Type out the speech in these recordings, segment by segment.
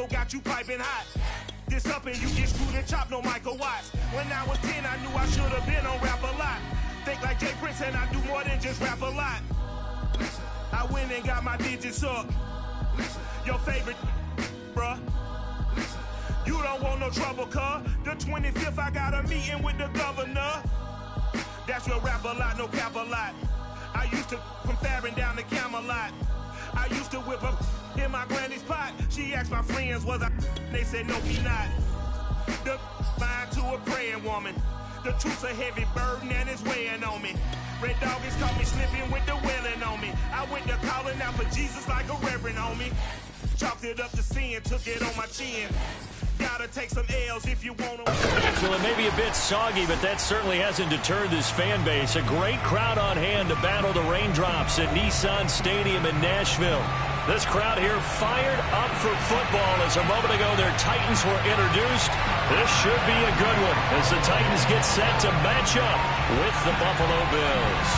Michael got you piping hot. This up and you get screwed and chopped, no Michael Watts. When I was 10, I knew I should have been on Rap a Lot. Think like Jay Prince and I do more than just rap a lot. I went and got my digits up. Your favorite, bruh. You don't want no trouble, cuz. The 25th, I got a meeting with the governor. That's your rap a lot, no cap a lot. I used to from Farron down to Camelot. I used to whip up in my granny's pot. She asked my friends, was I? They said, no, we not. The fine to a praying woman. The truth's a heavy burden and it's weighing on me. Red Doggies caught me slipping with the wailing on me. I went to calling out for Jesus like a reverend on me. Chalked it up to sin, took it on my chin. Gotta take some L's if you want to. Well, it may be a bit soggy, but that certainly hasn't deterred this fan base. A great crowd on hand to battle the raindrops at Nissan Stadium in Nashville. This crowd here fired up for football as a moment ago their Titans were introduced. This should be a good one as the Titans get set to match up with the Buffalo Bills.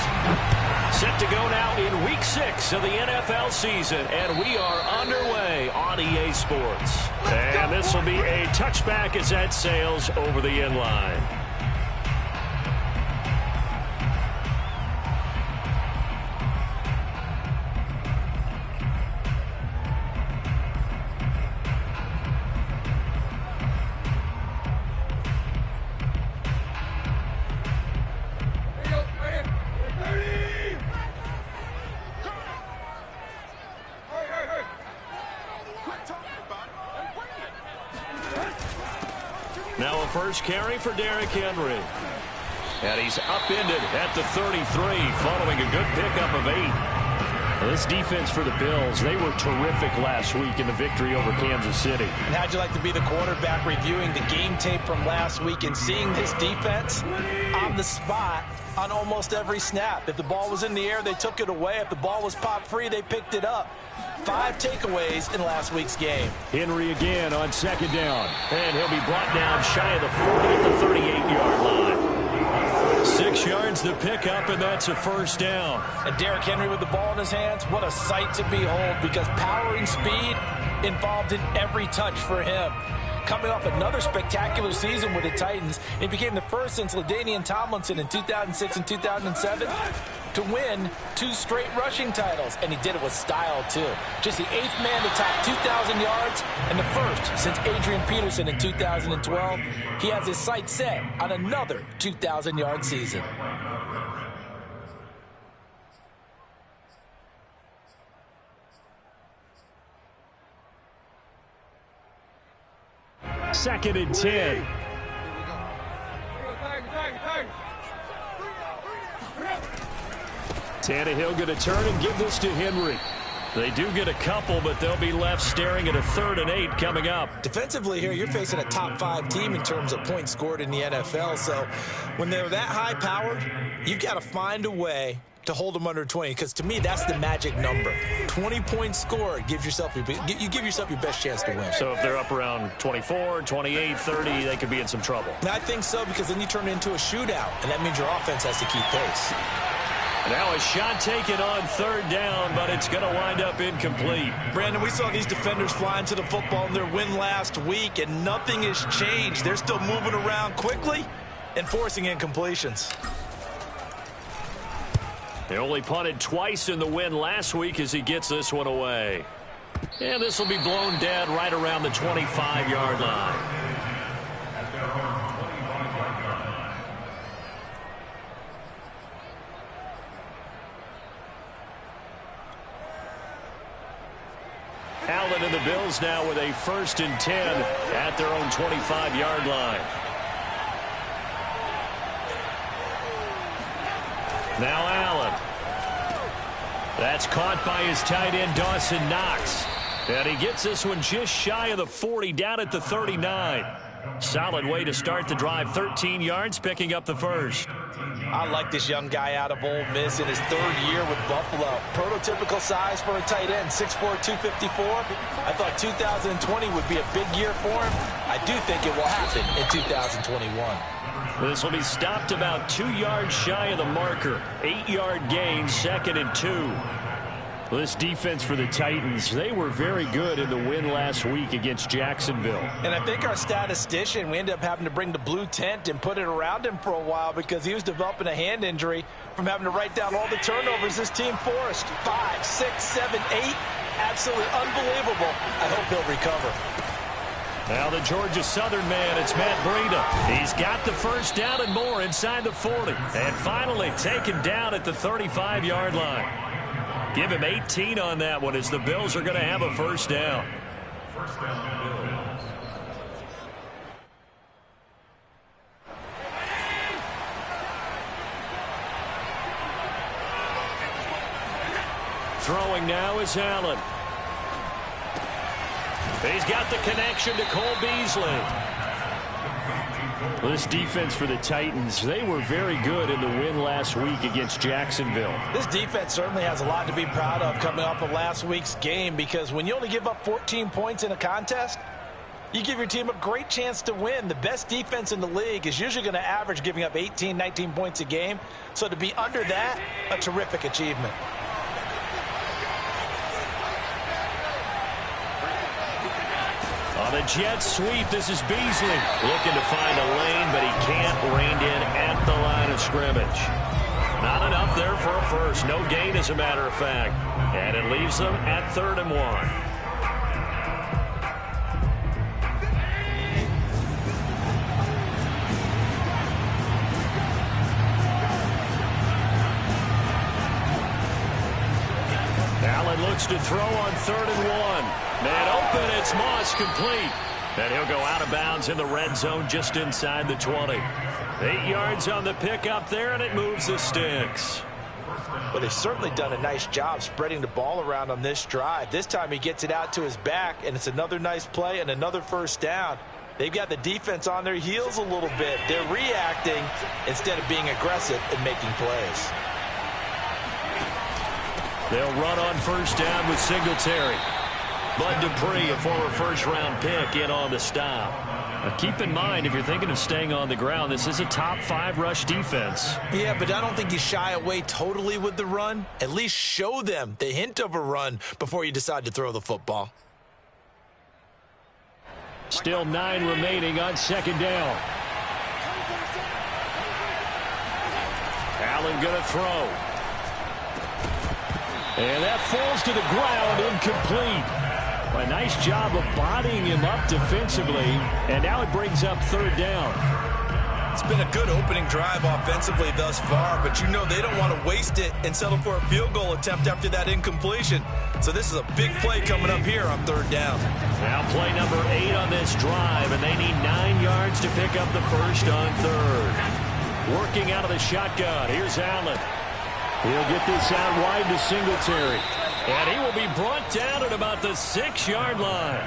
Set to go now in Week 6 of the NFL season, and we are underway on EA Sports. And this will be a touchback as that sails over the end line. Now a first carry for Derrick Henry. And he's upended at the 33 following a good pickup of 8. This defense for the Bills, they were terrific last week in the victory over Kansas City. And how'd you like to be the quarterback reviewing the game tape from last week and seeing this defense on the spot on almost every snap? If the ball was in the air, they took it away. If the ball was popped free, they picked it up. 5 takeaways in last week's game. Henry again on second down. And he'll be brought down shy of the 40 at the 38-yard line. 6 yards to pick up, and that's a first down. And Derrick Henry with the ball in his hands, what a sight to behold, because power and speed involved in every touch for him. Coming off another spectacular season with the Titans, it became the first since LaDainian Tomlinson in 2006 and 2007 to win 2 straight rushing titles, and he did it with style too. Just the 8th man to top 2,000 yards and the first since Adrian Peterson in 2012. He has his sights set on another 2,000-yard season. Second and 10. Tannehill going to turn and give this to Henry. They do get a couple, but they'll be left staring at a 3rd and 8 coming up. Defensively here, you're facing a top 5 team in terms of points scored in the NFL. So when they're that high-powered, you've got to find a way to hold them under 20, because to me, that's the magic number. 20 points scored, you give yourself your best chance to win. So if they're up around 24, 28, 30, they could be in some trouble. And I think so, because then you turn it into a shootout, and that means your offense has to keep pace. Now a shot taken on 3rd down, but it's going to wind up incomplete. Brandon, we saw these defenders flying to the football in their win last week, and nothing has changed. They're still moving around quickly and forcing incompletions. They only punted twice in the win last week as he gets this one away. And this will be blown dead right around the 25-yard line. Allen and the Bills now with a 1st and 10 at their own 25-yard line. Now Allen. That's caught by his tight end, Dawson Knox. And he gets this one just shy of the 40, down at the 39. Solid way to start the drive. 13 yards, picking up the first. I like this young guy out of Ole Miss in his 3rd year with Buffalo. Prototypical size for a tight end, 6'4", 254. I thought 2020 would be a big year for him. I do think it will happen in 2021. This will be stopped about 2 yards shy of the marker. 8-yard gain, 2nd and 2. Well, this defense for the Titans, they were very good in the win last week against Jacksonville. And I think our statistician, we ended up having to bring the blue tent and put it around him for a while because he was developing a hand injury from having to write down all the turnovers this team forced. 5, 6, 7, 8. Absolutely unbelievable. I hope he'll recover. Now the Georgia Southern man, it's Matt Breida. He's got the first down and more inside the 40. And finally taken down at the 35-yard line. Give him 18 on that one as the Bills are going to have a first down. First down, Bills. Throwing now is Allen. He's got the connection to Cole Beasley. This defense for the Titans, they were very good in the win last week against Jacksonville. This defense certainly has a lot to be proud of coming off of last week's game because when you only give up 14 points in a contest, you give your team a great chance to win. The best defense in the league is usually going to average giving up 18, 19 points a game. So to be under that, a terrific achievement. On the jet sweep, this is Beasley looking to find a lane, but he can't rein in at the line of scrimmage. Not enough there for a first. No gain, as a matter of fact. And it leaves them at 3rd and 1. Allen looks to throw on 3rd and 1. Man open, it's Moss, complete. And he'll go out of bounds in the red zone just inside the 20. 8 yards on the pickup there, and it moves the sticks. Well, they've certainly done a nice job spreading the ball around on this drive. This time he gets it out to his back, and it's another nice play and another first down. They've got the defense on their heels a little bit. They're reacting instead of being aggressive and making plays. They'll run on first down with Singletary. Bud Dupree, a former first-round pick, in on the stop. Now keep in mind, if you're thinking of staying on the ground, this is a top 5 rush defense. Yeah, but I don't think you shy away totally with the run. At least show them the hint of a run before you decide to throw the football. Still 9 remaining on 2nd down. Allen going to throw. And that falls to the ground, incomplete. A nice job of bodying him up defensively, and now it brings up 3rd down. It's been a good opening drive offensively thus far, but you know they don't want to waste it and settle for a field goal attempt after that incompletion. So this is a big play coming up here on 3rd down. Now play number 8 on this drive, and they need 9 yards to pick up the first on 3rd. Working out of the shotgun, here's Allen. He'll get this out wide to Singletary. And he will be brought down at about the 6-yard line.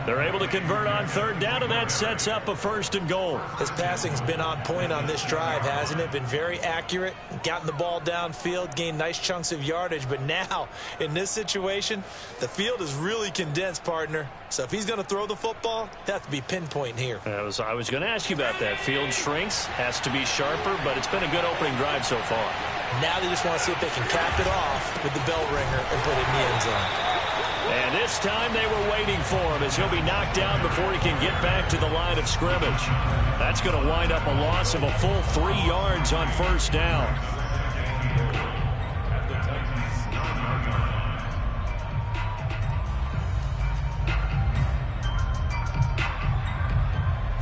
They're able to convert on 3rd down, and that sets up a 1st and goal. His passing's been on point on this drive, hasn't it? Been very accurate, gotten the ball downfield, gained nice chunks of yardage. But now, in this situation, the field is really condensed, partner. So if he's going to throw the football, it has to be pinpoint here. I was going to ask you about that. Field shrinks, has to be sharper, but it's been a good opening drive so far. Now they just want to see if they can cap it off with the bell ringer and put it in the end zone. And this time they were waiting for him as he'll be knocked down before he can get back to the line of scrimmage. That's going to wind up a loss of a full 3 yards on 1st down.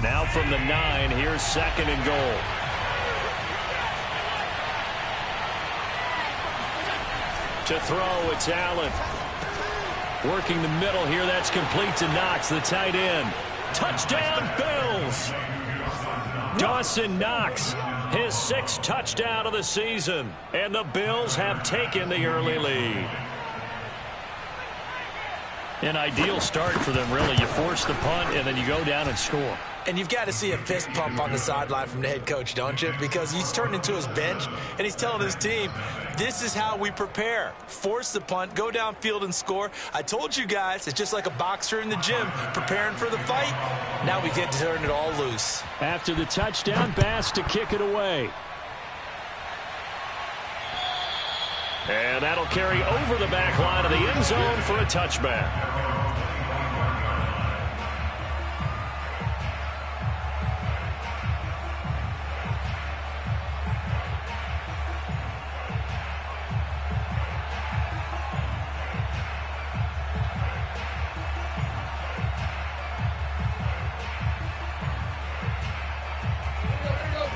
Now from the 9, here's 2nd and goal. To throw, it's Allen. Working the middle here, that's complete to Knox, the tight end. Touchdown, Bills! Dawson Knox, his 6th touchdown of the season. And the Bills have taken the early lead. An ideal start for them, really. You force the punt, and then you go down and score. And you've got to see a fist pump on the sideline from the head coach, don't you? Because he's turned into his bench, and he's telling his team, this is how we prepare. Force the punt, go downfield and score. I told you guys, it's just like a boxer in the gym preparing for the fight. Now we get to turn it all loose. After the touchdown, Bass to kick it away. And that'll carry over the back line of the end zone for a touchback.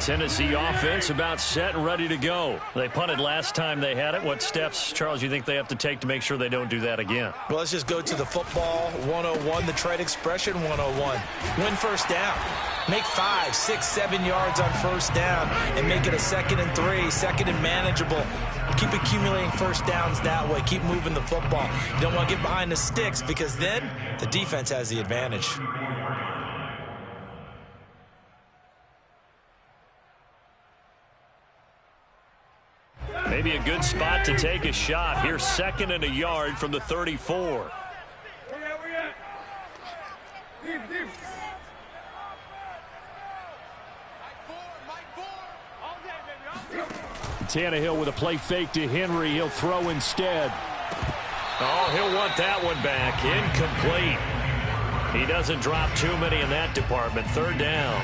Tennessee offense about set and ready to go. They punted last time they had it. What steps, Charles, you think they have to take to make sure they don't do that again? Well, let's just go to the football 101, the trade expression 101. Win first down. Make 5, 6, 7 yards on first down and make it a 2nd and 3, 2nd and manageable. Keep accumulating first downs that way. Keep moving the football. You don't want to get behind the sticks because then the defense has the advantage. Maybe a good spot to take a shot. Here's 2nd and a yard from the 34. Tannehill with a play fake to Henry. He'll throw instead. Oh, he'll want that one back. Incomplete. He doesn't drop too many in that department. 3rd down.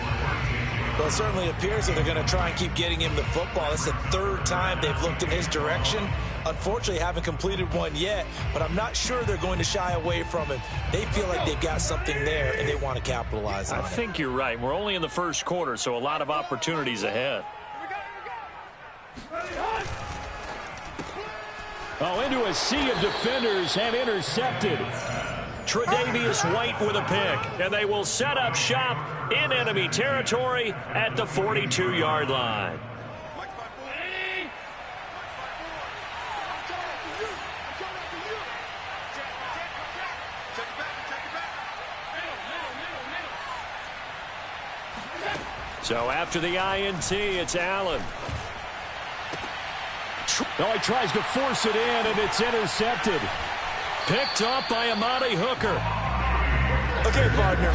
Well, it certainly appears that they're going to try and keep getting him the football. It's the 3rd time they've looked in his direction. Unfortunately, haven't completed one yet, but I'm not sure they're going to shy away from him. They feel like they've got something there, and they want to capitalize on it. I think you're right. We're only in the first quarter, so a lot of opportunities ahead. Oh, into a sea of defenders and intercepted. Tre'Davious White with a pick, and they will set up shop in enemy territory at the 42-yard line. So after the INT, it's Allen. Oh, he tries to force it in, and it's intercepted. Picked up by Amadi Hooker. Okay, partner,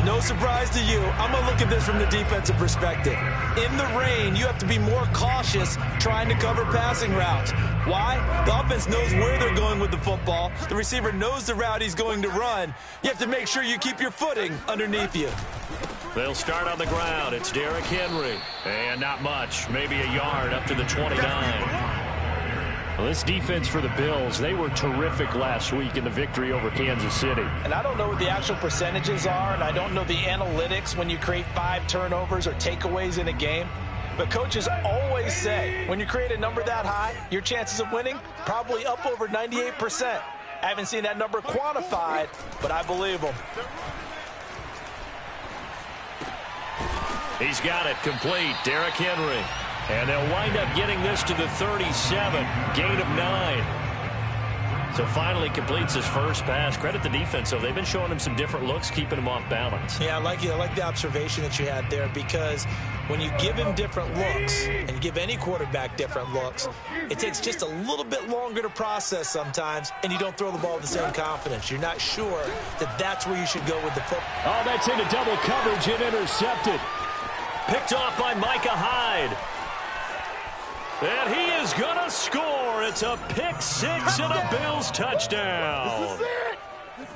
no surprise to you. I'm going to look at this from the defensive perspective. In the rain, you have to be more cautious trying to cover passing routes. Why? The offense knows where they're going with the football. The receiver knows the route he's going to run. You have to make sure you keep your footing underneath you. They'll start on the ground. It's Derrick Henry. And not much, maybe a yard up to the 29. Well, this defense for the Bills, they were terrific last week in the victory over Kansas City. And I don't know what the actual percentages are, and I don't know the analytics when you create 5 turnovers or takeaways in a game. But coaches always say, when you create a number that high, your chances of winning probably up over 98%. I haven't seen that number quantified, but I believe them. He's got it complete. Derrick Henry. And they'll wind up getting this to the 37. Gain of 9. So finally completes his first pass. Credit the defense, though. They've been showing him some different looks, keeping him off balance. Yeah, I like the observation that you had there, because when you give him different looks and give any quarterback different looks, it takes just a little bit longer to process sometimes, and you don't throw the ball with the same confidence. You're not sure that that's where you should go with the football. Oh, that's into double coverage and intercepted. Picked off by Micah Hyde. And he is going to score. It's a pick 6 and a Bills touchdown. This is it. This is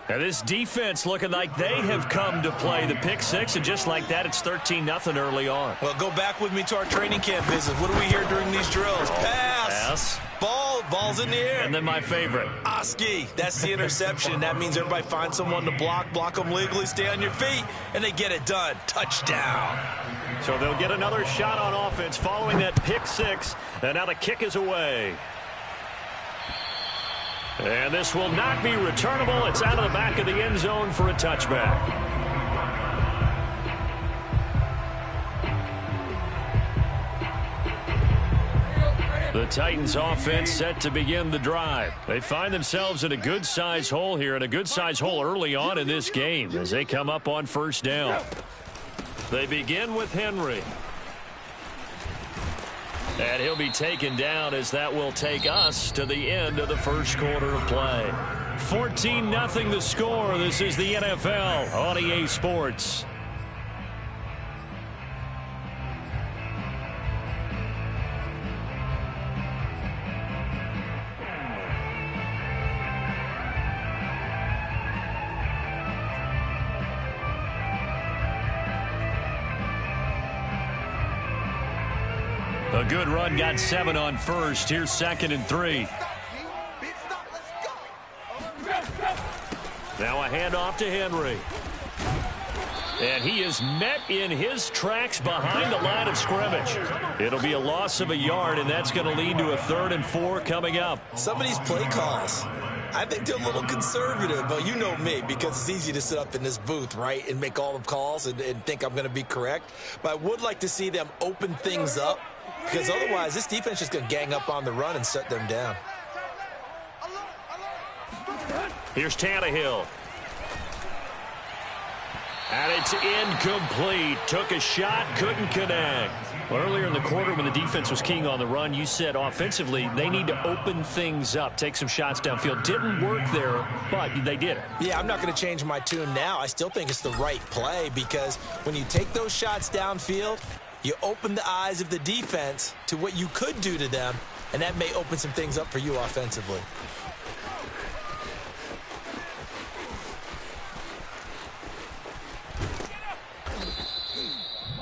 it. And this defense looking like they have come to play. The pick 6, and just like that, it's 13-0 early on. Well, go back with me to our training camp visit. What do we hear during these drills? Pass. Ball's in the air. And then my favorite. Oski. That's the interception. That means everybody finds someone to block them legally, stay on your feet, and they get it done. Touchdown. So they'll get another shot on offense following that pick 6, and now the kick is away. And this will not be returnable. It's out of the back of the end zone for a touchback. The Titans offense set to begin the drive. They find themselves in a good-sized hole here, and a good-sized hole early on in this game as they come up on first down. They begin with Henry. And he'll be taken down as that will take us to the end of the first quarter of play. 14-0 the score. This is the NFL on EA Sports. A good run, got 7 on first. Here's 2nd and 3. Now a handoff to Henry. And he is met in his tracks behind the line of scrimmage. It'll be a loss of a yard, and that's going to lead to a 3rd and 4 coming up. Some of these play calls, I think they're a little conservative, but you know me, because it's easy to sit up in this booth, right, and make all the calls and think I'm going to be correct. But I would like to see them open things up, because otherwise this defense is going to gang up on the run and shut them down. Here's Tannehill. And it's incomplete. Took a shot, couldn't connect. Well, earlier in the quarter when the defense was keying on the run, you said offensively they need to open things up, take some shots downfield. Didn't work there, but they did it. Yeah, I'm not going to change my tune now. I still think it's the right play because when you take those shots downfield, you open the eyes of the defense to what you could do to them, and that may open some things up for you offensively.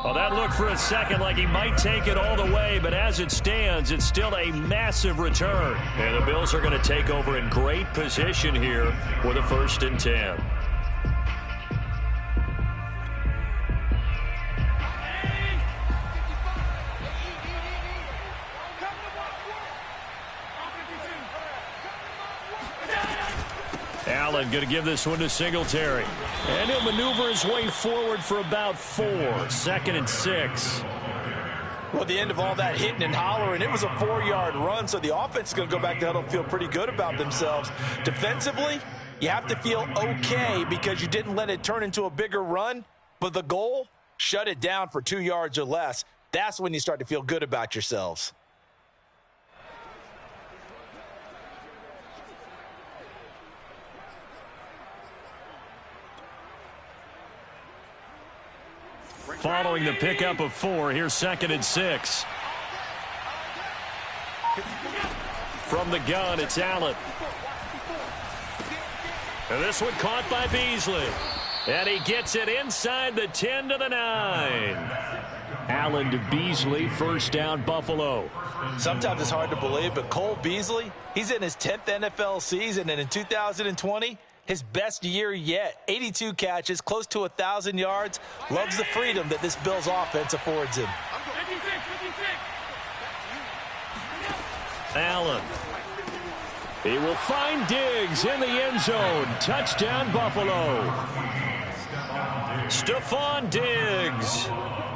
Well, that looked for a second like he might take it all the way, but as it stands, it's still a massive return. And the Bills are going to take over in great position here for the 1st and 10. Allen going to give this one to Singletary. And he'll maneuver his way forward for about 4. 2nd and 6. Well, at the end of all that hitting and hollering, it was a 4-yard run, so the offense is going to go back to huddle and feel pretty good about themselves. Defensively, you have to feel okay because you didn't let it turn into a bigger run, but the goal, shut it down for 2 yards or less. That's when you start to feel good about yourselves. Following the pickup of 4, here's 2nd and 6. From the gun, it's Allen. And this one caught by Beasley. And he gets it inside the 10 to the 9. Allen to Beasley, 1st down, Buffalo. Sometimes it's hard to believe, but Cole Beasley, he's in his 10th NFL season, and in 2020, his best year yet. 82 catches, close to 1,000 yards. Loves the freedom that this Bills offense affords him. Allen. He will find Diggs in the end zone. Touchdown, Buffalo. Stephon Diggs.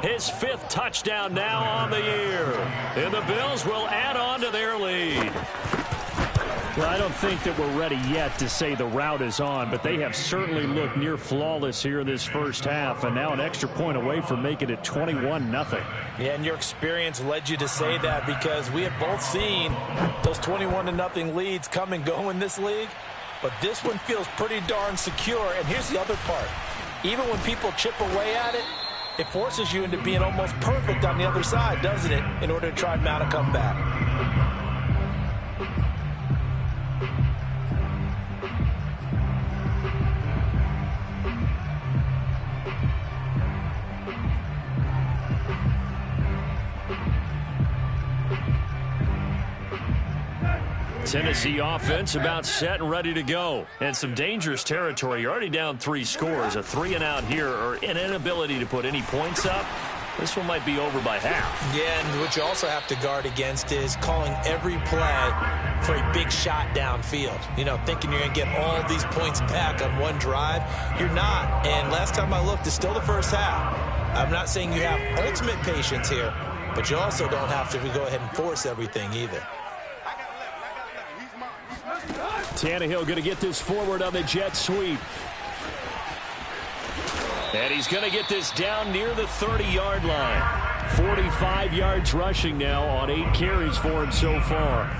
His 5th touchdown now on the year. And the Bills will add on to their lead. Well, I don't think that we're ready yet to say the route is on, but they have certainly looked near flawless here in this 1st half, and now an extra point away from making it 21-0. Yeah, and your experience led you to say that because we have both seen those 21-0 leads come and go in this league, but this one feels pretty darn secure. And here's the other part. Even when people chip away at it, it forces you into being almost perfect on the other side, doesn't it, in order to try and mount a comeback. Tennessee offense about set and ready to go. And some dangerous territory. You're already down 3 scores. A 3-and-out here or an inability to put any points up. This one might be over by half. Yeah, and what you also have to guard against is calling every play for a big shot downfield. You know, thinking you're going to get all these points back on one drive. You're not. And last time I looked, it's still the 1st half. I'm not saying you have ultimate patience here, but you also don't have to go ahead and force everything either. Tannehill going to get this forward on the jet sweep. And he's going to get this down near the 30-yard line. 45 yards rushing now on 8 carries for him so far.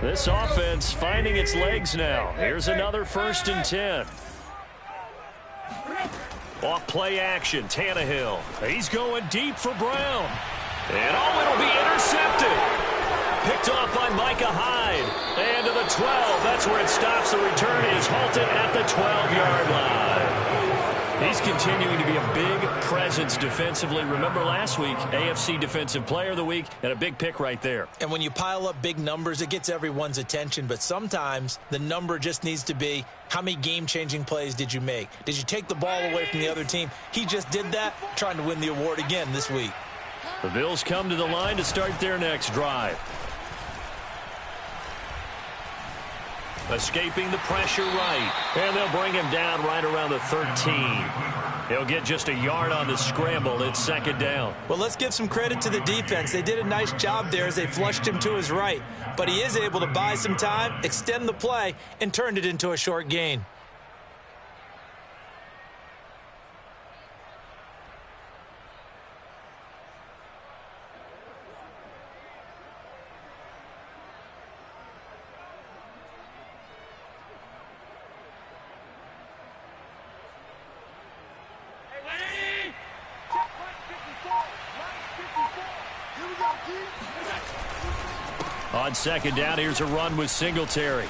This offense finding its legs now. Here's another 1st and 10. Off play action, Tannehill. He's going deep for Brown. And it'll be intercepted. Picked off by Micah Hyde. And to the 12. That's where it stops. The return is halted at the 12-yard line. He's continuing to be a big presence defensively. Remember last week, AFC Defensive Player of the Week, and a big pick right there. And when you pile up big numbers, it gets everyone's attention. But sometimes the number just needs to be, how many game-changing plays did you make? Did you take the ball away from the other team? He just did that, trying to win the award again this week. The Bills come to the line to start their next drive. Escaping the pressure right. And they'll bring him down right around the 13. He'll get just a yard on the scramble. It's second down. Well, let's give some credit to the defense. They did a nice job there as they flushed him to his right. But he is able to buy some time, extend the play, and turned it into a short gain. On second down, here's a run with Singletary.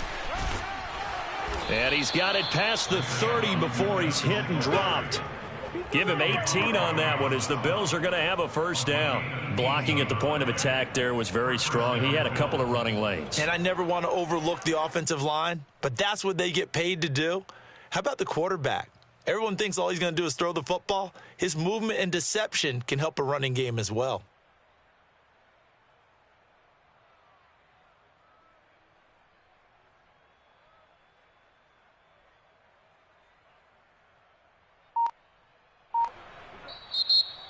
And he's got it past the 30 before he's hit and dropped. Give him 18 on that one as the Bills are going to have a first down. Blocking at the point of attack there was very strong. He had a couple of running lanes. And I never want to overlook the offensive line, but that's what they get paid to do. How about the quarterback? Everyone thinks all he's going to do is throw the football. His movement and deception can help a running game as well.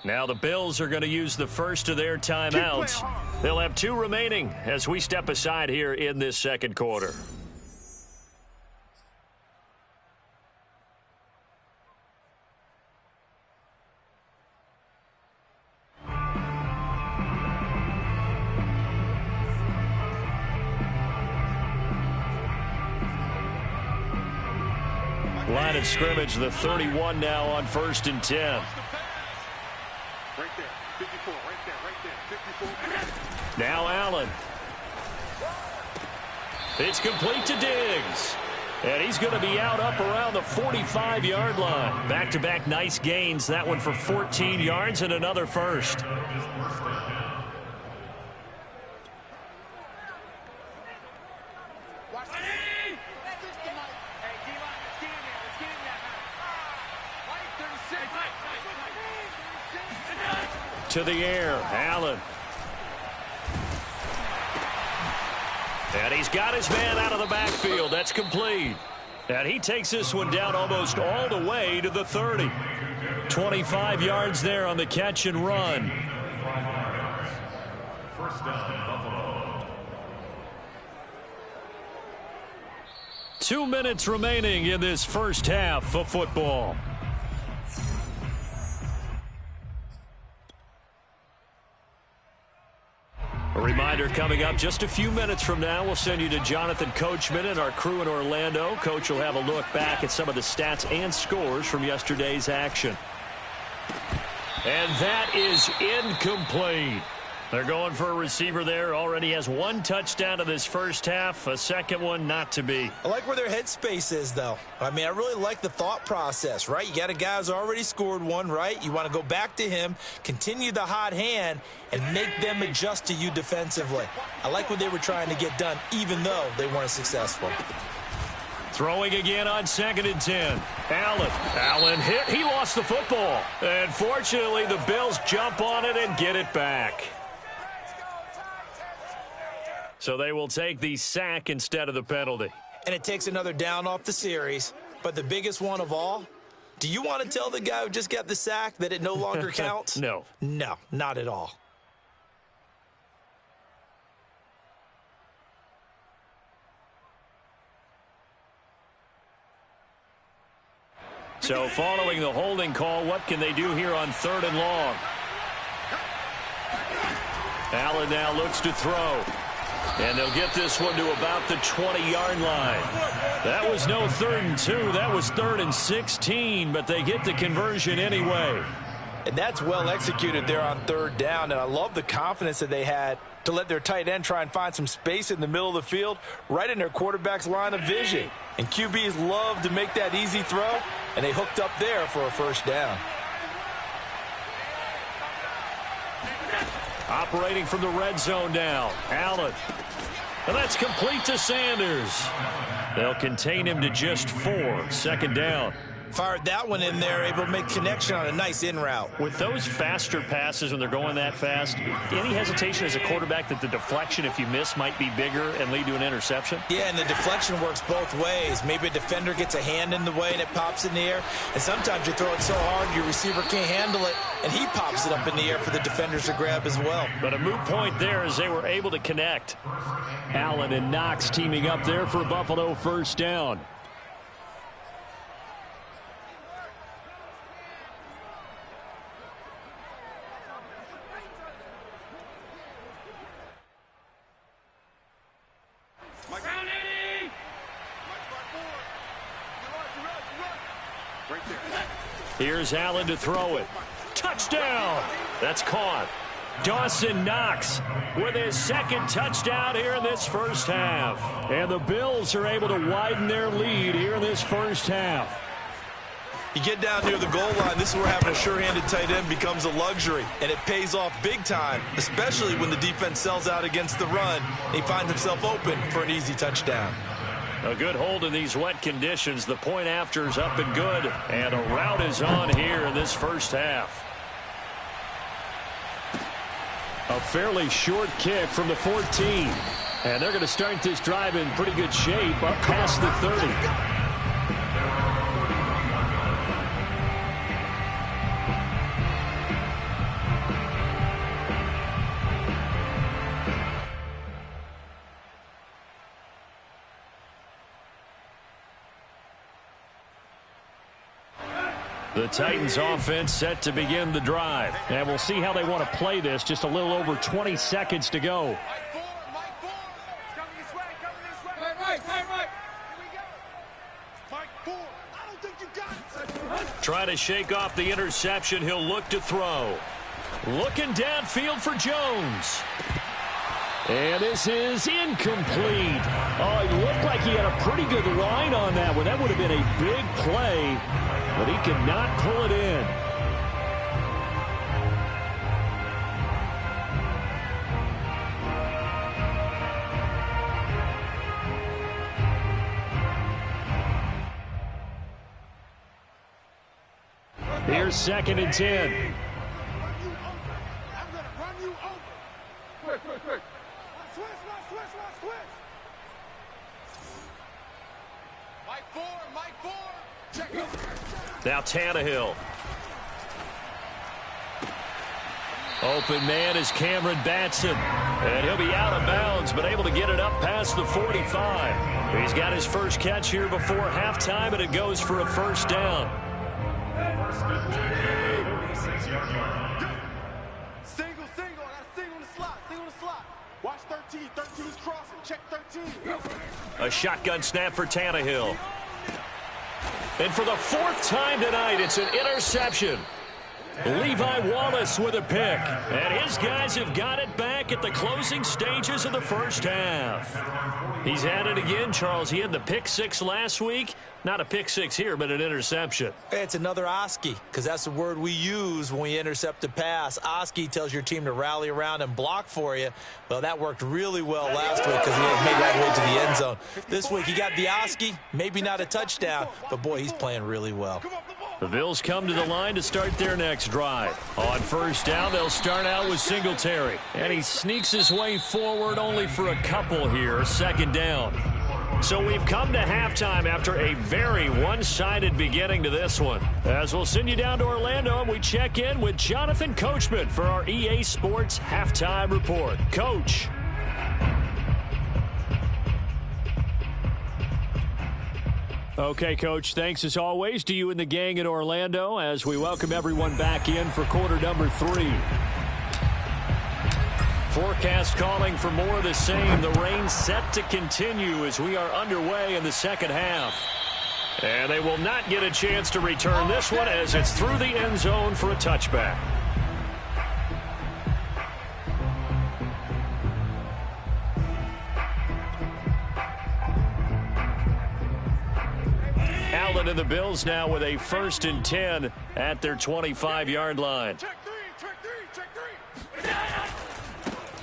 Now the Bills are going to use the first of their timeouts. They'll have 2 remaining as we step aside here in this second quarter. Line of scrimmage, the 31 now on 1st and 10. Right there, 54, right there, 54. Now Allen. It's complete to Diggs. And he's going to be out up around the 45-yard line. Back-to-back nice gains. That one for 14 yards and another first. To the air, Allen. And he's got his man out of the backfield. That's complete. And he takes this one down almost all the way to the 30. 25 yards there on the catch and run. First down, Buffalo. 2 minutes remaining in this first half of football. A reminder coming up just a few minutes from now, we'll send you to Jonathan Coachman and our crew in Orlando. Coach will have a look back at some of the stats and scores from yesterday's action. And that is incomplete. They're going for a receiver there. Already has 1 touchdown in this first half. A second one not to be. I like where their headspace is, though. I mean, I really like the thought process, right? You got a guy who's already scored one, right? You want to go back to him, continue the hot hand, and make them adjust to you defensively. I like what they were trying to get done, even though they weren't successful. Throwing again on 2nd and 10. Allen hit. He lost the football. And fortunately, the Bills jump on it and get it back. So they will take the sack instead of the penalty. And it takes another down off the series. But the biggest one of all, do you want to tell the guy who just got the sack that it no longer counts? No. No, not at all. So following the holding call, what can they do here on 3rd and long? Allen now looks to throw. And they'll get this one to about the 20-yard line. That was no 3rd and 2. That was 3rd and 16, but they get the conversion anyway. And that's well executed there on third down. And I love the confidence that they had to let their tight end try and find some space in the middle of the field, right in their quarterback's line of vision. And QBs love to make that easy throw, and they hooked up there for a first down. Operating from the red zone now, Allen. And that's complete to Sanders. They'll contain him to just 4. Second down. Fired that one in there, able to make connection on a nice in route. With those faster passes when they're going that fast, any hesitation as a quarterback that the deflection, if you miss, might be bigger and lead to an interception? Yeah, and the deflection works both ways. Maybe a defender gets a hand in the way and it pops in the air. And sometimes you throw it so hard your receiver can't handle it, and he pops it up in the air for the defenders to grab as well. But a moot point there as they were able to connect. Allen and Knox teaming up there for Buffalo first down. Here's Allen to throw it. Touchdown! That's caught. Dawson Knox with his second touchdown here in this first half. And the Bills are able to widen their lead here in this first half. You get down near the goal line, this is where having a sure-handed tight end becomes a luxury, and it pays off big time, especially when the defense sells out against the run. He finds himself open for an easy touchdown. A good hold in these wet conditions. The point after's up and good. And a route is on here in this first half. A fairly short kick from the 14. And they're going to start this drive in pretty good shape up past the 30. The Titans offense set to begin the drive. And we'll see how they want to play this. Just a little over 20 seconds to go. Trying to shake off the interception. He'll look to throw. Looking downfield for Jones. And this is incomplete. Oh, it looked like he had a pretty good line on that one. That would have been a big play, but he could not pull it in. Here's 2nd and 10. Now Tannehill. Open man is Cameron Batson. And he'll be out of bounds, but able to get it up past the 45. He's got his first catch here before halftime, and it goes for a first down. Single. I got a single in the slot. Watch 13. 13's crossing. Check 13. A shotgun snap for Tannehill. And for the 4th time tonight, it's an interception. Levi Wallace with a pick. And his guys have got it back at the closing stages of the first half. He's at it again, Charles. He had the pick 6 last week. Not a pick 6 here, but an interception. It's another Oski, because that's the word we use when we intercept a pass. Oski tells your team to rally around and block for you. Well, that worked really well last week because he had made that way to the end zone. This week, he got the Oski, maybe not a touchdown, but boy, he's playing really well. The Bills come to the line to start their next drive. On first down, they'll start out with Singletary. And he sneaks his way forward only for a couple here. 2nd down. So we've come to halftime after a very one-sided beginning to this one. As we'll send you down to Orlando, and we check in with Jonathan Coachman for our EA Sports Halftime Report. Coach. Okay, Coach, thanks as always to you and the gang in Orlando as we welcome everyone back in for quarter number 3. Forecast calling for more of the same. The rain set to continue as we are underway in the second half. And they will not get a chance to return this one as it's through the end zone for a touchback. Allen and the Bills now with a 1st and 10 at their 25-yard line.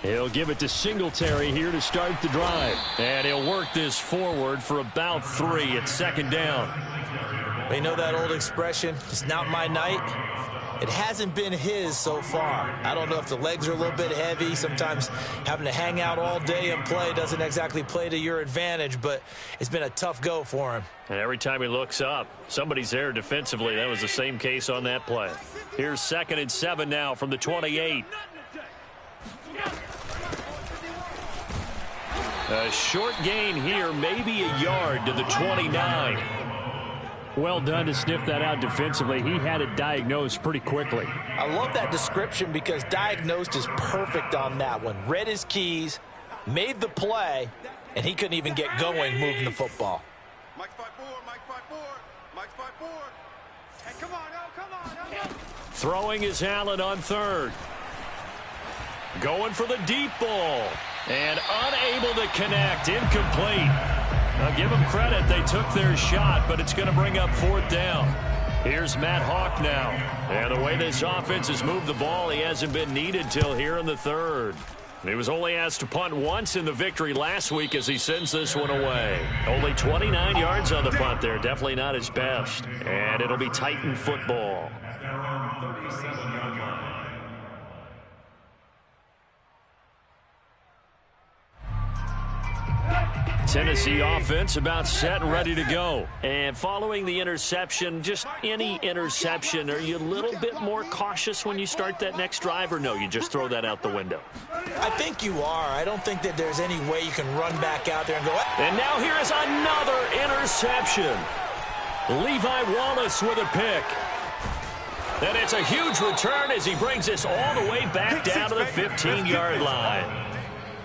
He'll give it to Singletary here to start the drive. And he'll work this forward for about 3 at 2nd down. You know that old expression, it's not my night? It hasn't been his so far. I don't know if the legs are a little bit heavy. Sometimes having to hang out all day and play doesn't exactly play to your advantage, but it's been a tough go for him. And every time he looks up, somebody's there defensively. That was the same case on that play. Here's 2nd and 7 now from the 28. A short gain here, maybe a yard to the 29. Well done to sniff that out defensively. He had it diagnosed pretty quickly. I love that description because diagnosed is perfect on that one. Read his keys, made the play, and he couldn't even get going moving the football. Mike's 5-4, Mike's 5-4, Mike's 5-4. Hey, come on, oh, come on. Throwing is Allen on 3rd. Going for the deep ball. And unable to connect. Incomplete. I'll give them credit. They took their shot, but it's going to bring up 4th down. Here's Matt Hawk now. And the way this offense has moved the ball, he hasn't been needed till here in the 3rd. He was only asked to punt once in the victory last week as he sends this one away. Only 29 yards on the punt there. Definitely not his best. And it'll be Titan football. Tennessee offense about set and ready to go. And following the interception, just any interception, are you a little bit more cautious when you start that next drive, or no, you just throw that out the window? I think you are. I don't think that there's any way you can run back out there and go. And now here is another interception. Levi Wallace with a pick. And it's a huge return as he brings this all the way back down to the 15-yard line.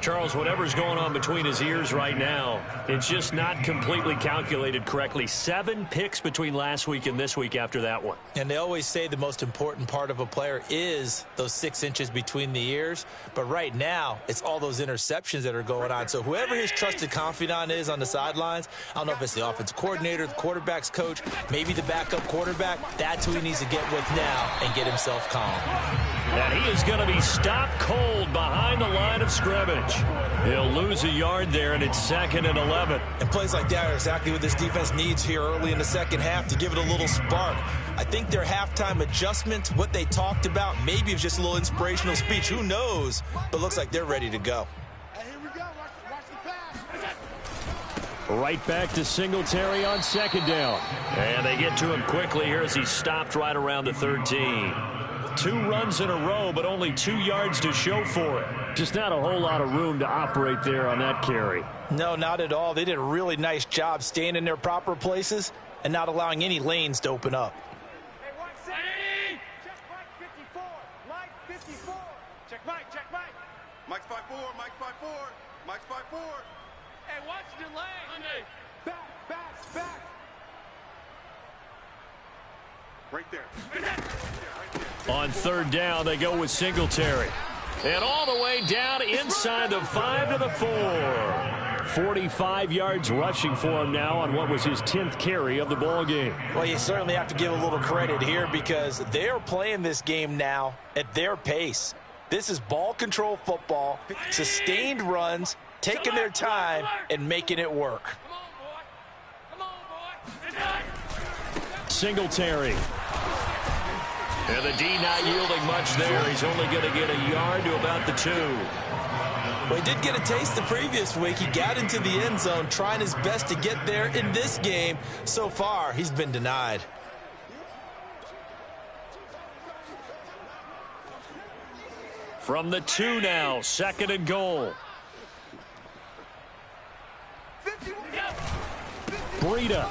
Charles, whatever's going on between his ears right now, it's just not completely calculated correctly. 7 picks between last week and this week after that one. And they always say the most important part of a player is those 6 inches between the ears. But right now, it's all those interceptions that are going on. So whoever his trusted confidant is on the sidelines, I don't know if it's the offensive coordinator, the quarterback's coach, maybe the backup quarterback, that's who he needs to get with now and get himself calm. And he is going to be stopped cold behind the line of scrimmage. He'll lose a yard there, and it's 2nd and 11. And plays like that are exactly what this defense needs here early in the second half to give it a little spark. I think their halftime adjustment, what they talked about, maybe it's just a little inspirational speech. Who knows? But looks like they're ready to go. Hey, here we go. Watch the pass. Right back to Singletary on 2nd down. And they get to him quickly here as he's stopped right around the 13. 2 runs in a row, but only 2 yards to show for it. Just not a whole lot of room to operate there on that carry. No, not at all. They did a really nice job staying in their proper places and not allowing any lanes to open up. Hey, 170. Check Mike 54. Mike 54. Check Mike, check Mike. Mike's 5-4, Mike's 5-4, Mike's 5-4. Hey, watch the lane. Back. Right there. On 3rd down, they go with Singletary. And all the way down inside the 5 to the 4. 45 yards rushing for him now on what was his 10th carry of the ball game. Well, you certainly have to give a little credit here because they're playing this game now at their pace. This is ball control football, sustained runs, taking their time and making it work. Come on, boy. Singletary. And the D not yielding much there. He's only going to get a yard to about the 2. Well, he did get a taste the previous week. He got into the end zone trying his best to get there in this game. So far, he's been denied. From the 2 now, 2nd and goal. Breida.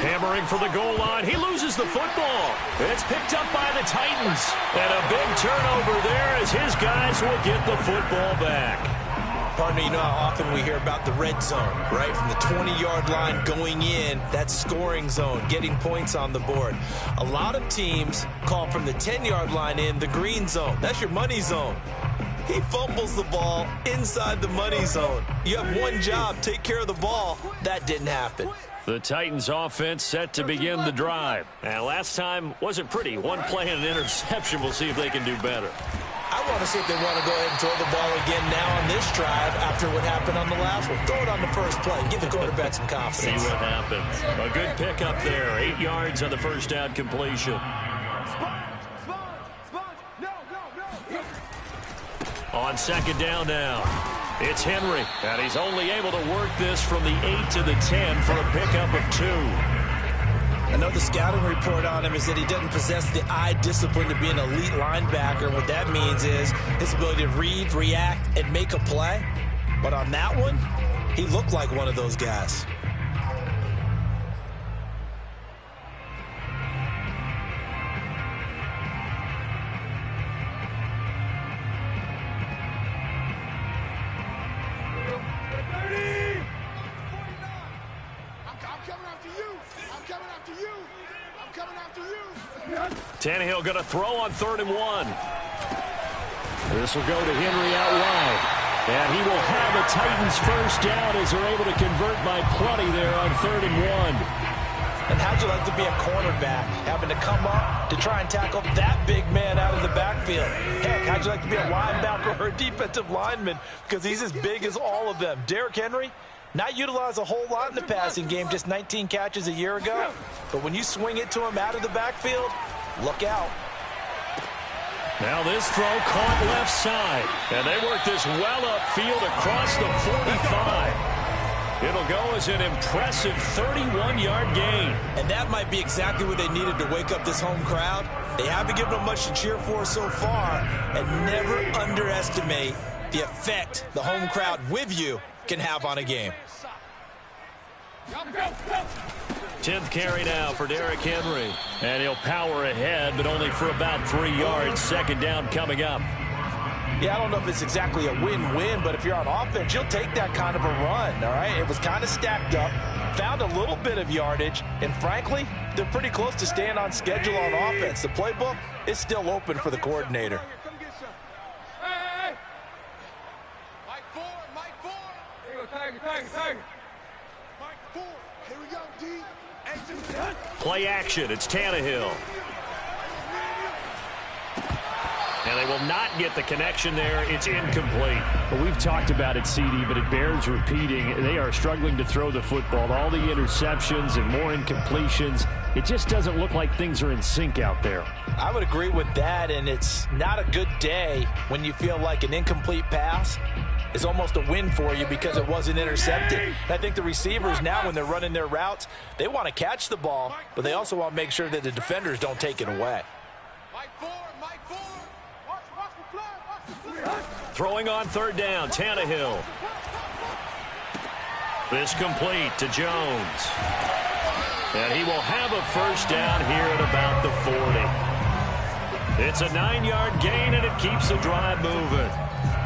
Hammering for the goal line. He loses the football. It's picked up by the Titans. And a big turnover there as his guys will get the football back. Partner, you know how often we hear about the red zone, right? From the 20-yard line going in, that's scoring zone, getting points on the board. A lot of teams call from the 10-yard line in the green zone. That's your money zone. He fumbles the ball inside the money zone. You have one job, take care of the ball. That didn't happen. The Titans offense set to begin the drive. And last time wasn't pretty. One play and an interception. We'll see if they can do better. I want to see if they want to go ahead and throw the ball again now on this drive after what happened on the last one. Throw it on the first play. Give the quarterback some confidence. See what happens. A good pickup there. 8 yards on the first down completion. On second down now, it's Henry. And he's only able to work this from the 8 to the 10 for a pickup of 2. I know the scouting report on him is that he doesn't possess the eye discipline to be an elite linebacker. What that means is his ability to read, react, and make a play. But on that one, he looked like one of those guys. Tannehill going to throw on 3rd and 1. This will go to Henry out wide. And he will have a Titans first down as they're able to convert by plenty there on 3rd and 1. And how'd you like to be a cornerback, having to come up to try and tackle that big man out of the backfield? Heck, how'd you like to be a linebacker or a defensive lineman? Because he's as big as all of them. Derrick Henry, not utilized a whole lot in the passing game, just 19 catches a year ago. But when you swing it to him out of the backfield, look out. Now this throw caught left side. And they work this well upfield across the 45. It'll go as an impressive 31-yard gain. And that might be exactly what they needed to wake up this home crowd. They haven't given them much to cheer for so far. And never underestimate the effect the home crowd with you can have on a game. 10th carry now for Derrick Henry. And he'll power ahead, but only for about 3 yards. Second down coming up. Yeah, I don't know if it's exactly a win-win, but if you're on offense, you'll take that kind of a run, all right? It was kind of stacked up, found a little bit of yardage, and frankly, they're pretty close to staying on schedule on offense. The playbook is still open for the coordinator. Hey! Mike forward, Mike forward. Here we go, Tiger. Mike forward. Here we go, D. Play action, it's Tannehill. And they will not get the connection there. It's incomplete. Well, we've talked about it, CD, but it bears repeating. They are struggling to throw the football. All the interceptions and more incompletions. It just doesn't look like things are in sync out there. I would agree with that, and it's not a good day when you feel like an incomplete pass is almost a win for you because it wasn't intercepted. And I think the receivers now, when they're running their routes, they want to catch the ball, but they also want to make sure that the defenders don't take it away. Throwing on 3rd down, Tannehill. This complete to Jones. And he will have a first down here at about the 40. It's a 9-yard gain, and it keeps the drive moving.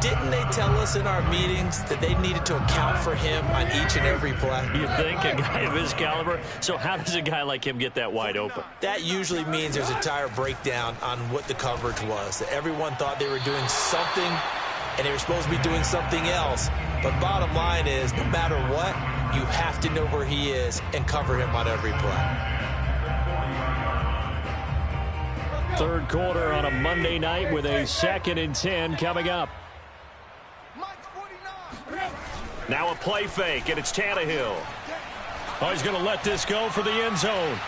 Didn't they tell us in our meetings that they needed to account for him on each and every play? You think, a guy of his caliber? So how does a guy like him get that wide open? That usually means there's a entire breakdown on what the coverage was. That everyone thought they were doing something, and they were supposed to be doing something else. But bottom line is, no matter what, you have to know where he is and cover him on every play. Third quarter on a Monday night with a 2nd and 10 coming up. Now a play fake, and it's Tannehill. Oh, he's going to let this go for the end zone.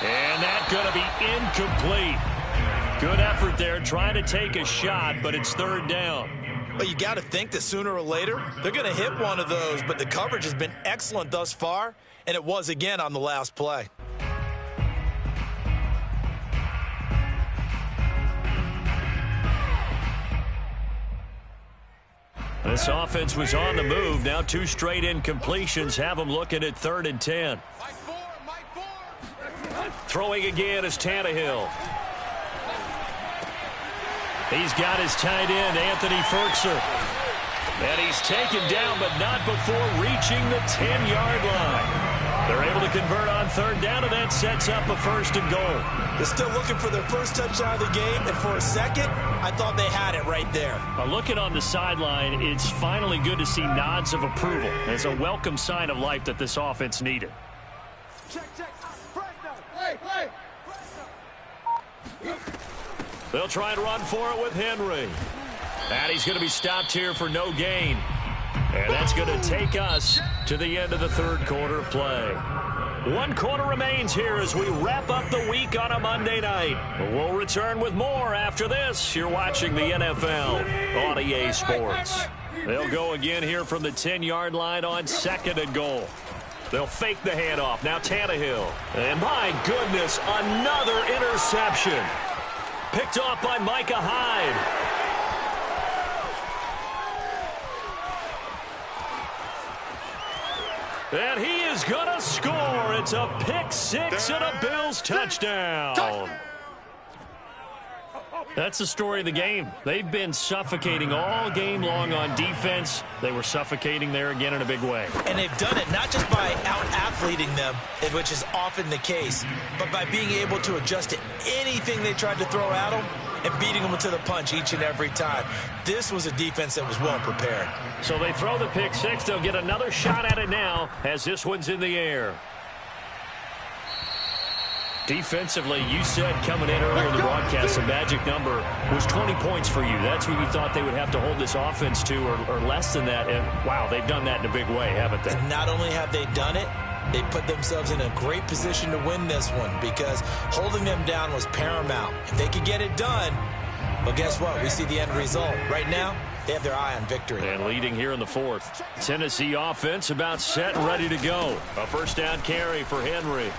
And that's going to be incomplete. Good effort there, trying to take a shot, but it's 3rd down. But you got to think that sooner or later, they're going to hit one of those, but the coverage has been excellent thus far, and it was again on the last play. This offense was on the move. Now 2 straight incompletions have them looking at 3rd and 10. Throwing again is Tannehill. He's got his tight end, Anthony Ferkser. And he's taken down, but not before reaching the 10-yard line. They're able to convert on third down, and that sets up a first and goal. They're still looking for their first touchdown of the game, and for a second, I thought they had it right there. Looking on the sideline, it's finally good to see nods of approval. It's a welcome sign of life that this offense needed. Check. Play. They'll try and run for it with Henry. And he's going to be stopped here for no gain. And that's going to take us to the end of the third quarter of play. 1 quarter remains here as we wrap up the week on a Monday night. We'll return with more after this. You're watching the NFL on EA Sports. They'll go again here from the 10-yard line on second and goal. They'll fake the handoff. Now Tannehill. And my goodness, another interception. Picked off by Micah Hyde. And he is going to score. It's a pick six and a Bills touchdown. That's the story of the game. They've been suffocating all game long on defense. They were suffocating there again in a big way. And they've done it not just by out-athleting them, which is often the case, but by being able to adjust to anything they tried to throw at them and beating them to the punch each and every time. This was a defense that was well prepared. So they throw the pick six. They'll get another shot at it now as this one's in the air. Defensively, you said coming in earlier in the broadcast, the magic number was 20 points for you. That's what you thought they would have to hold this offense to, or less than that. And, wow, they've done that in a big way, haven't they? And not only have they done it, they put themselves in a great position to win this one because holding them down was paramount. If they could get it done, well, guess what? We see the end result. Right now, they have their eye on victory. And leading here in the fourth. Tennessee offense about set and ready to go. A first down carry for Henry.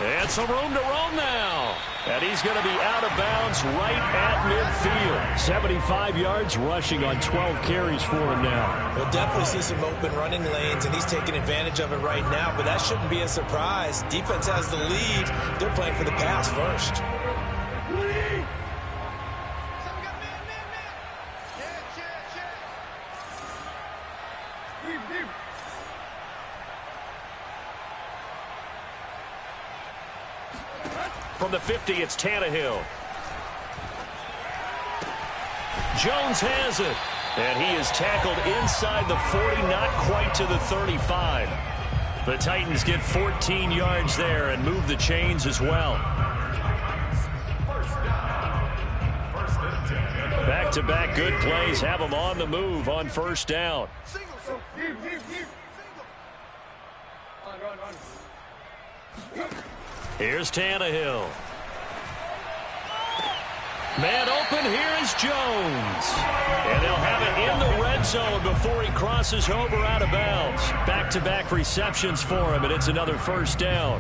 And some room to roam now. And he's going to be out of bounds right at midfield. 75 yards rushing on 12 carries for him now. We'll definitely see some open running lanes, and he's taking advantage of it right now, but that shouldn't be a surprise. Defense has the lead. They're playing for the pass first. From the 50, it's Tannehill. Jones has it. And he is tackled inside the 40, not quite to the 35. The Titans get 14 yards there and move the chains as well. Back-to-back good plays have them on the move on first down. Here's Tannehill. Man open, here is Jones. And they'll have it in the red zone before he crosses over out of bounds. Back-to-back receptions for him, and it's another first down.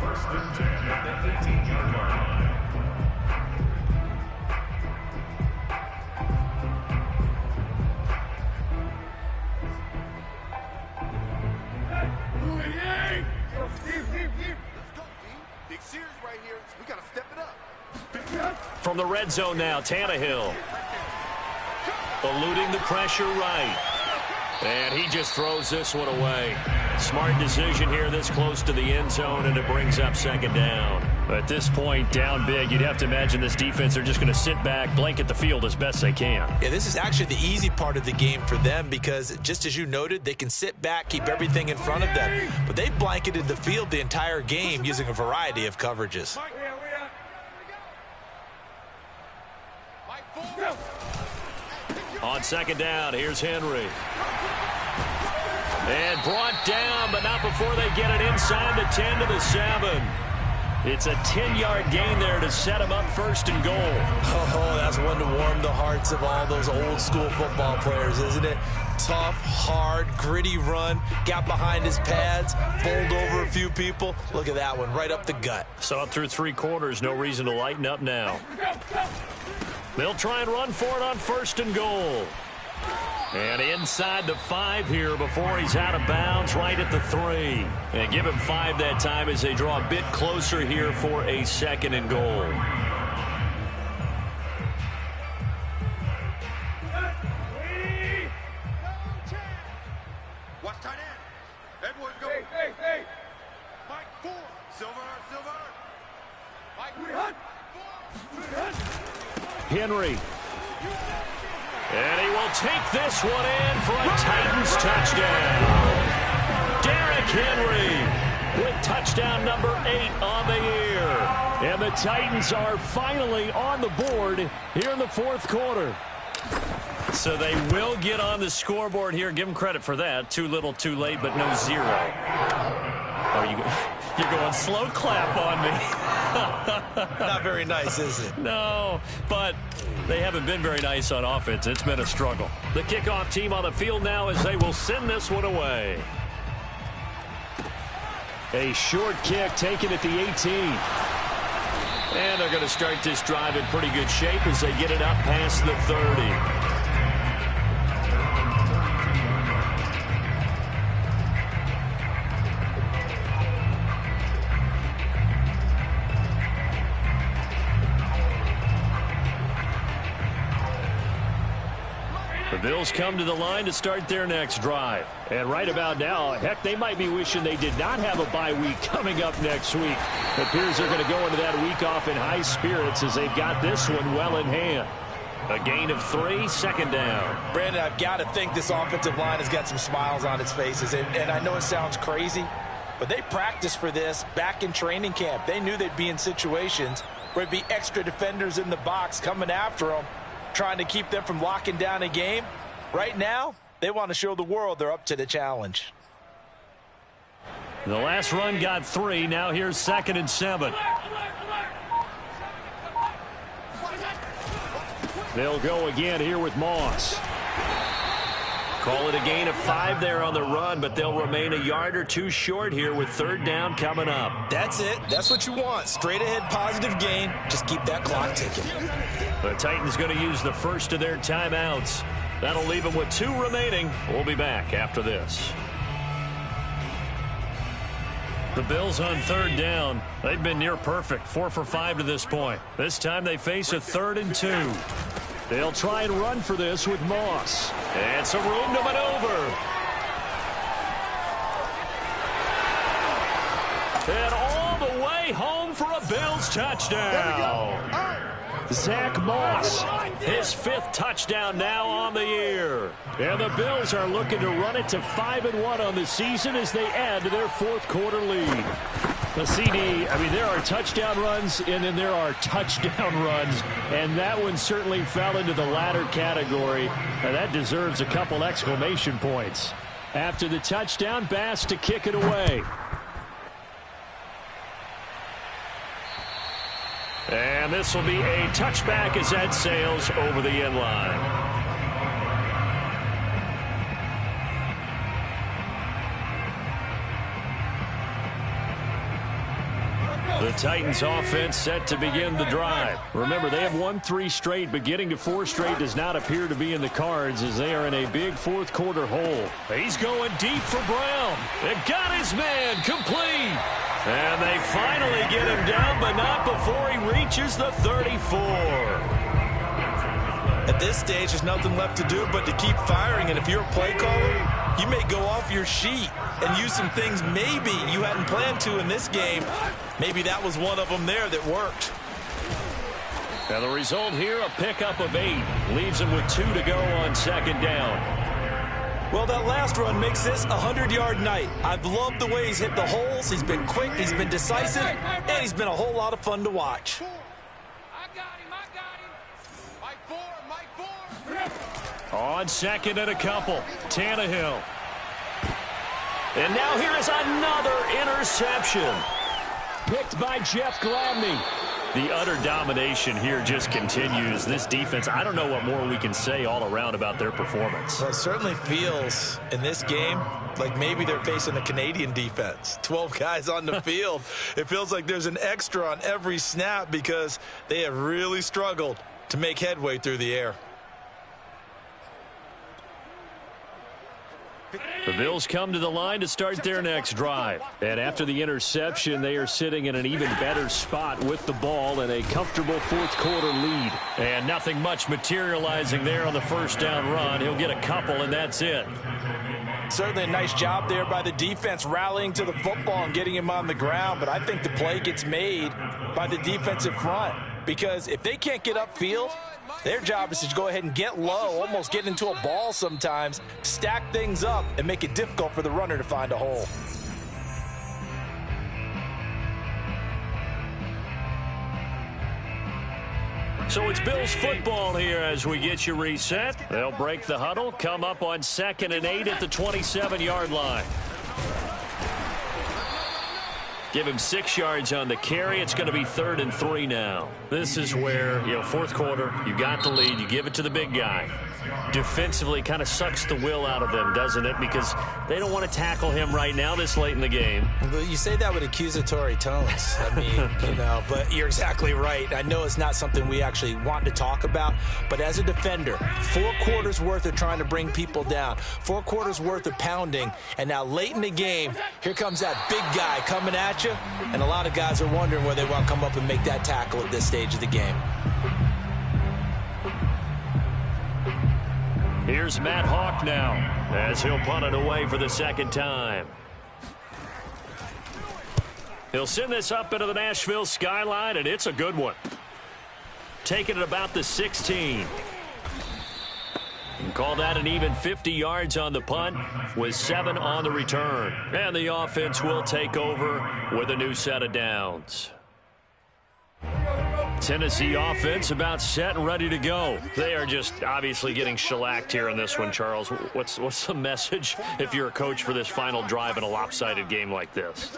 First and 10 at the 18-yard line. Big series right here. We got to step it up. From the red zone now, Tannehill. Eluding the pressure right. And he just throws this one away. Smart decision here this close to the end zone, and it brings up second down. At this point, down big, you'd have to imagine this defense are just going to sit back, blanket the field as best they can. Yeah, this is actually the easy part of the game for them because, just as you noted, they can sit back, keep everything in front of them. But they've blanketed the field the entire game using a variety of coverages. On second down, here's Henry. And brought down, but not before they get it inside the 10 to the 7. It's a 10-yard gain there to set him up first and goal. Oh, that's one to warm the hearts of all those old-school football players, isn't it? Tough, hard, gritty run, got behind his pads, bowled over a few people. Look at that one, right up the gut. So up through 3 quarters, no reason to lighten up now. They'll try and run for it on first and goal. And inside the 5 here before he's out of bounds, right at the 3. And give him 5 that time as they draw a bit closer here for a second and goal. Henry. And he will take this one in for a Titans touchdown. Derrick Henry with touchdown number 8 on the year. And the Titans are finally on the board here in the fourth quarter. So they will get on the scoreboard here. Give them credit for that. Too little, too late, but no 0. Oh, you're going slow clap on me. Not very nice, is it? No, but they haven't been very nice on offense. It's been a struggle. The kickoff team on the field now as they will send this one away. A short kick taken at the 18. And they're going to start this drive in pretty good shape as they get it up past the 30. The Bills come to the line to start their next drive. And right about now, heck, they might be wishing they did not have a bye week coming up next week. It appears they're going to go into that week off in high spirits as they've got this one well in hand. A gain of 3, second down. Brandon, I've got to think this offensive line has got some smiles on its faces. And I know it sounds crazy, but they practiced for this back in training camp. They knew they'd be in situations where there'd be extra defenders in the box coming after them, trying to keep them from locking down a game. Right now, they want to show the world they're up to the challenge. The last run got 3. Now here's 2nd and 7. They'll go again here with Moss. Call it a gain of 5 there on the run, but they'll remain a yard or 2 short here with 3rd down coming up. That's it. That's what you want. Straight ahead positive gain. Just keep that clock ticking. The Titans going to use the first of their timeouts. That'll leave them with 2 remaining. We'll be back after this. The Bills on 3rd down. They've been near perfect. 4 for 5 to this point. This time they face a 3rd and 2. They'll try and run for this with Moss. And some room to maneuver. And all the way home for a Bills touchdown. Zach Moss, his 5th touchdown now on the year. And the Bills are looking to run it to 5-1 on the season as they add to their 4th quarter lead. The CD, I mean, there are touchdown runs and then there are touchdown runs. And that one certainly fell into the latter category. And that deserves a couple exclamation points. After the touchdown, Bass to kick it away. And this will be a touchback as that sails over the end line. The Titans offense set to begin the drive. Remember, they have won 3 straight, but getting to 4 straight does not appear to be in the cards as they are in a big 4th quarter hole. He's going deep for Brown. They got his man complete. And they finally get him down, but not before he reaches the 34. At this stage, there's nothing left to do but to keep firing. And if you're a play caller, you may go off your sheet and use some things maybe you hadn't planned to in this game. Maybe that was one of them there that worked. Now the result here, a pickup of 8. Leaves him with 2 to go on 2nd down. Well, that last run makes this a 100-yard night. I've loved the way he's hit the holes. He's been quick, he's been decisive, and he's been a whole lot of fun to watch. I got him. Mike 4. On 2nd and a couple, Tannehill. And now here is another interception. Picked by Jeff Gladney. The utter domination here just continues. This defense, I don't know what more we can say all around about their performance. Well, it certainly feels in this game like maybe they're facing a Canadian defense. 12 guys on the field. It feels like there's an extra on every snap because they have really struggled to make headway through the air. The Bills come to the line to start their next drive. And after the interception, they are sitting in an even better spot with the ball and a comfortable 4th quarter lead. And nothing much materializing there on the 1st down run. He'll get a couple, and that's it. Certainly a nice job there by the defense rallying to the football and getting him on the ground, but I think the play gets made by the defensive front because if they can't get upfield, their job is to go ahead and get low, almost get into a ball sometimes, stack things up, and make it difficult for the runner to find a hole. So it's Bills football here as we get you reset. They'll break the huddle, come up on 2nd and 8 at the 27-yard line. Give him 6 yards on the carry. It's going to be 3rd and 3 now. This is where, fourth quarter, you got the lead. You give it to the big guy. Defensively kind of sucks the will out of them, doesn't it? Because they don't want to tackle him right now this late in the game. But you say that with accusatory tones. I mean, but you're exactly right. I know it's not something we actually want to talk about, but as a defender, 4 quarters worth of trying to bring people down, 4 quarters worth of pounding, and now late in the game, here comes that big guy coming at you, and a lot of guys are wondering where they want to come up and make that tackle at this stage of the game. Here's Matt Hawk now as he'll punt it away for the 2nd time. He'll send this up into the Nashville skyline, and it's a good one. Taking it about the 16. And call that an even 50 yards on the punt with 7 on the return. And the offense will take over with a new set of downs. Tennessee offense about set and ready to go. They are just obviously getting shellacked here in this one, Charles. What's the message if you're a coach for this final drive in a lopsided game like this?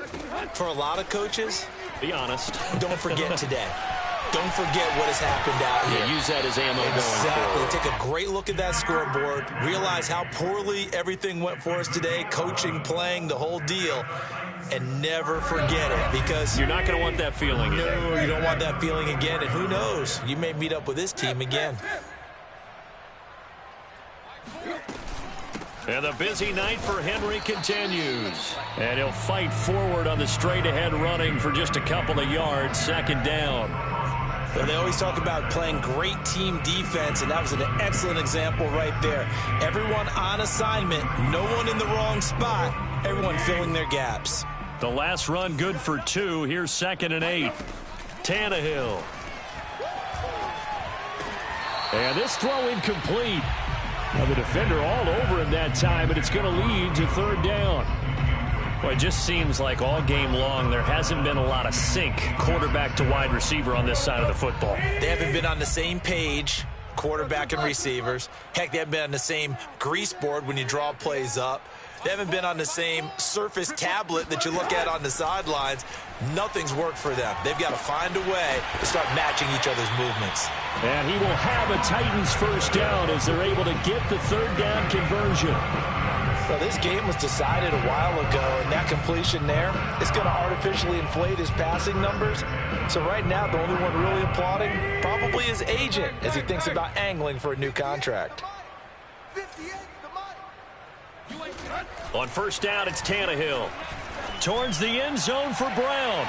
For a lot of coaches, be honest. Don't forget today. Don't forget what has happened out here. Yeah, use that as ammo going forward. Take a great look at that scoreboard. Realize how poorly everything went for us today. Coaching, playing, the whole deal. And never forget it, because you're not going to want that feeling again. No, you don't want that feeling again. And who knows? You may meet up with this team again. And the busy night for Henry continues. And he'll fight forward on the straight-ahead running for just a couple of yards. 2nd down. Well, they always talk about playing great team defense, and that was an excellent example right there. Everyone on assignment, no one in the wrong spot, everyone filling their gaps. The last run good for 2. Here's 2nd and 8. Tannehill. And this throw incomplete. Well, the defender all over him that time, but it's going to lead to 3rd down. Well, it just seems like all game long there hasn't been a lot of sync quarterback to wide receiver on this side of the football. They haven't been on the same page, quarterback and receivers. Heck, they haven't been on the same grease board when you draw plays up. They haven't been on the same Surface tablet that you look at on the sidelines. Nothing's worked for them. They've got to find a way to start matching each other's movements. And he will have a Titans 1st down as they're able to get the 3rd down conversion. Well, this game was decided a while ago, and that completion there is going to artificially inflate his passing numbers. So right now, the only one really applauding probably his agent as he thinks about angling for a new contract. On 1st down, it's Tannehill. Towards the end zone for Brown.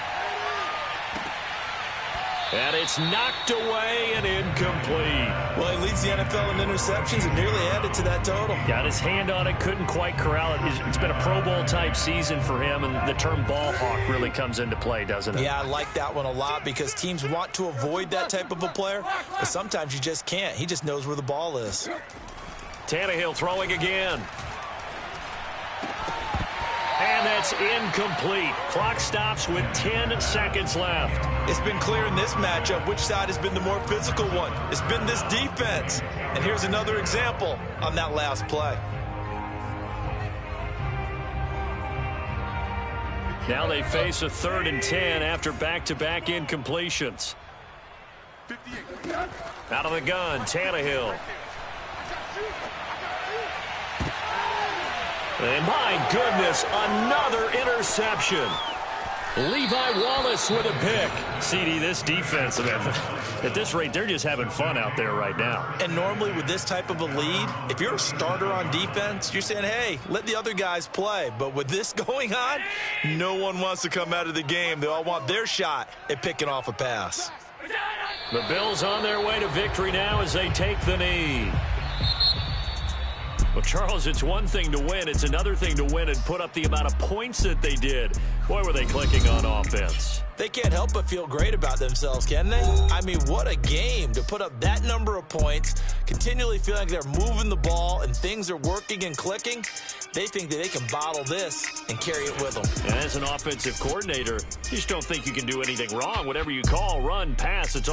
And it's knocked away and incomplete. Well, he leads the NFL in interceptions and nearly added to that total. Got his hand on it, couldn't quite corral it. It's been a Pro Bowl type season for him, and the term ball hawk really comes into play, doesn't it? Yeah, I like that one a lot because teams want to avoid that type of a player, but sometimes you just can't. He just knows where the ball is. Tannehill throwing again. And that's incomplete. Clock stops with 10 seconds left. It's been clear in this matchup which side has been the more physical one. It's been this defense. And here's another example on that last play. Now they face a 3rd and 10 after back-to-back incompletions. Out of the gun, Tannehill. And my goodness, another interception. Levi Wallace with a pick. CD, this defense, at this rate, they're just having fun out there right now. And normally with this type of a lead, if you're a starter on defense, you're saying, hey, let the other guys play. But with this going on, no one wants to come out of the game. They all want their shot at picking off a pass. The Bills on their way to victory now as they take the knee. Well, Charles, it's one thing to win. It's another thing to win and put up the amount of points that they did. Boy, were they clicking on offense. They can't help but feel great about themselves, can they? I mean, what a game to put up that number of points, continually feeling like they're moving the ball and things are working and clicking. They think that they can bottle this and carry it with them. And as an offensive coordinator, you just don't think you can do anything wrong. Whatever you call, run, pass, it's all